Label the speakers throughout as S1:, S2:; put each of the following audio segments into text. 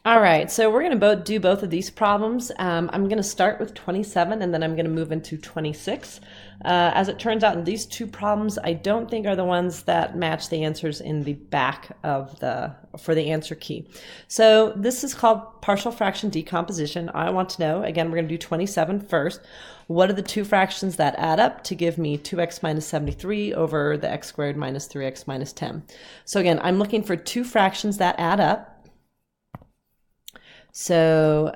S1: All right, so we're going to do both of these problems. I'm going to start with 27 and then I'm going to move into 26. As it turns out, these two problems I don't think are the ones that match the answers in the back of for the answer key. So this is called partial fraction decomposition. I want to know, again, we're going to do 27 first. What are the two fractions that add up to give me 2x minus 73 over the x squared minus 3x minus 10? So again, I'm looking for two fractions that add up. So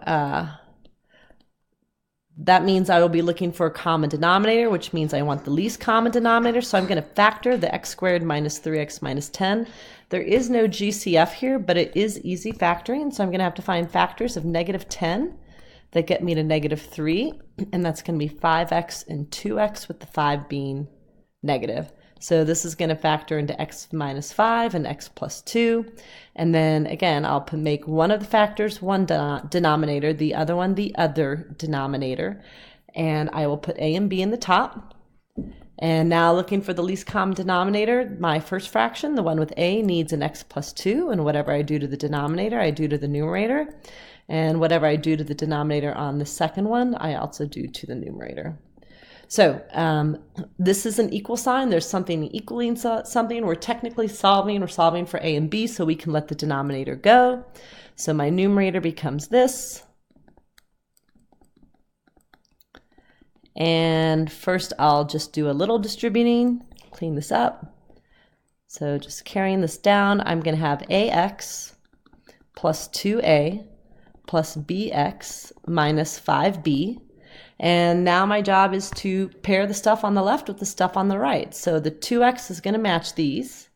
S1: that means I will be looking for a common denominator, which means I want the least common denominator. So I'm going to factor the x squared minus 3x minus 10. There is no GCF here, but it is easy factoring. So I'm going to have to find factors of negative 10 that get me to negative 3. And that's going to be 5x and 2x, with the 5 being negative. So this is going to factor into x minus 5 and x plus 2. And then again, I'll make one of the factors one denominator, the other one the other denominator. And I will put a and b in the top. And now looking for the least common denominator, my first fraction, the one with a, needs an x plus 2. And whatever I do to the denominator, I do to the numerator. And whatever I do to the denominator on the second one, I also do to the numerator. So this is an equal sign. There's something equaling something. We're technically solving. We're solving for a and b, so we can let the denominator go. So my numerator becomes this. And first I'll just do a little distributing, clean this up. So just carrying this down, I'm going to have ax plus 2a plus bx minus 5b. And now my job is to pair the stuff on the left with the stuff on the right. So the 2x is going to match these.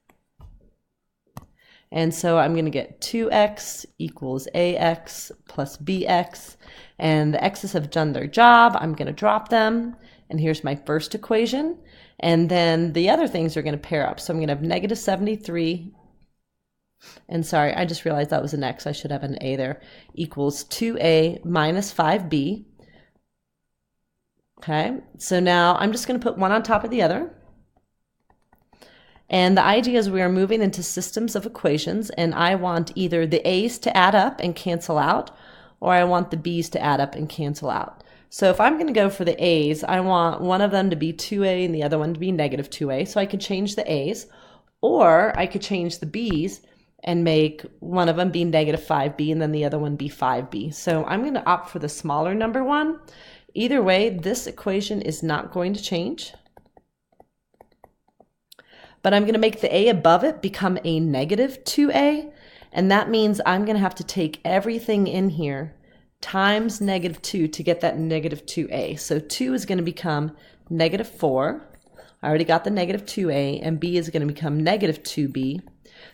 S1: And so I'm going to get 2x equals ax plus bx. And the x's have done their job. I'm going to drop them. And here's my first equation. And then the other things are going to pair up. So I'm going to have negative 73. And sorry, I just realized that was an x. I should have an a there. Equals 2a minus 5b. Okay, so now I'm just going to put one on top of the other. And the idea is we are moving into systems of equations, and I want either the a's to add up and cancel out, or I want the b's to add up and cancel out. So if I'm going to go for the a's, I want one of them to be 2a and the other one to be negative 2a. So I could change the a's, or I could change the b's and make one of them be negative 5b and then the other one be 5b. So I'm going to opt for the smaller number one. Either way, this equation is not going to change. But I'm going to make the a above it become a negative 2a. And that means I'm going to have to take everything in here times negative 2 to get that negative 2a. So 2 is going to become negative 4. I already got the negative 2a. And b is going to become negative 2b.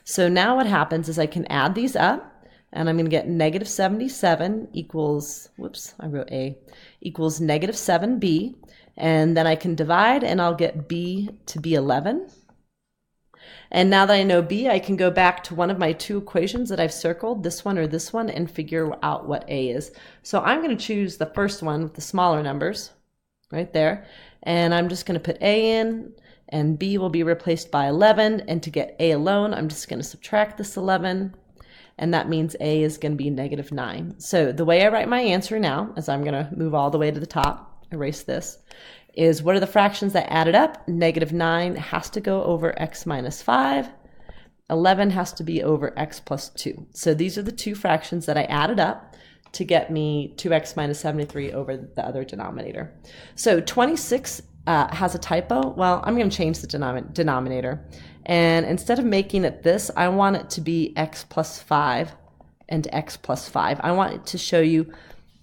S1: So now what happens is I can add these up. And I'm going to get negative 77 equals, whoops, I wrote a, equals negative 7b. And then I can divide and I'll get b to be 11. And now that I know b, I can go back to one of my two equations that I've circled, this one or this one, and figure out what a is. So I'm going to choose the first one with the smaller numbers right there. And I'm just going to put a in, and b will be replaced by 11. And to get a alone, I'm just going to subtract this 11. And that means a is going to be negative 9. So the way I write my answer now, as I'm going to move all the way to the top, erase this, is what are the fractions that added up? Negative 9 has to go over x minus 5. 11 has to be over x plus 2. So these are the two fractions that I added up to get me 2x minus 73 over the other denominator. So 26 has a typo. Well, I'm going to change the denominator. And instead of making it this, I want it to be x plus 5 and x plus 5. I want it to show you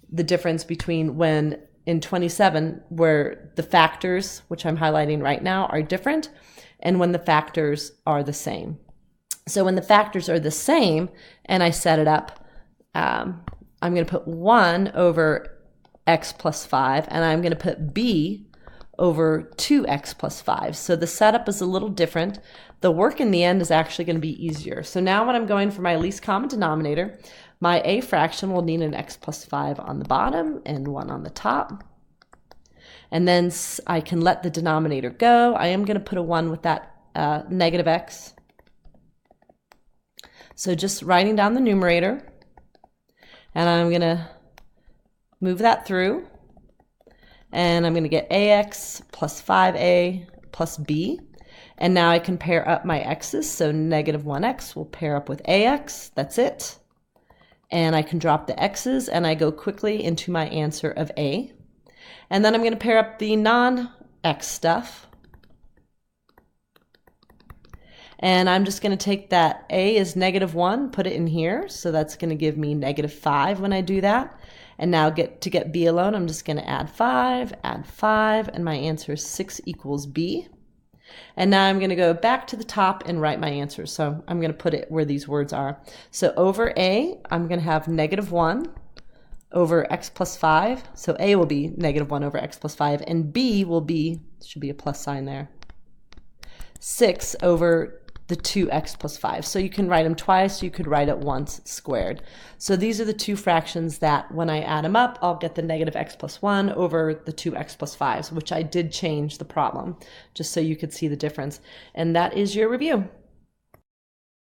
S1: the difference between when in 27, where the factors, which I'm highlighting right now, are different, and when the factors are the same. So when the factors are the same, and I set it up, I'm going to put 1 over x plus 5, and I'm going to put b over 2x plus 5. So the setup is a little different. The work in the end is actually going to be easier. So now when I'm going for my least common denominator, my a fraction will need an x plus 5 on the bottom and 1 on the top. And then I can let the denominator go. I am going to put a 1 with that negative x. So just writing down the numerator, And I'm going to move that through. And I'm going to get ax plus 5a plus b. And now I can pair up my x's. So negative 1x will pair up with ax. That's it. And I can drop the x's, and I go quickly into my answer of a. And then I'm going to pair up the non-x stuff. And I'm just going to take that a is negative 1, put it in here. So that's going to give me negative 5 when I do that. And now to get b alone, I'm just going to add 5, and my answer is 6 equals b. And now I'm going to go back to the top and write my answer. So I'm going to put it where these words are. So over a, I'm going to have negative 1 over x plus 5. So a will be negative 1 over x plus 5, and b will be, should be a plus sign there, 6 over the 2x plus 5. So you can write them twice, you could write it once squared. So these are the two fractions that when I add them up, I'll get the negative x plus 1 over the 2x plus 5, which I did change the problem, just so you could see the difference. And that is your review.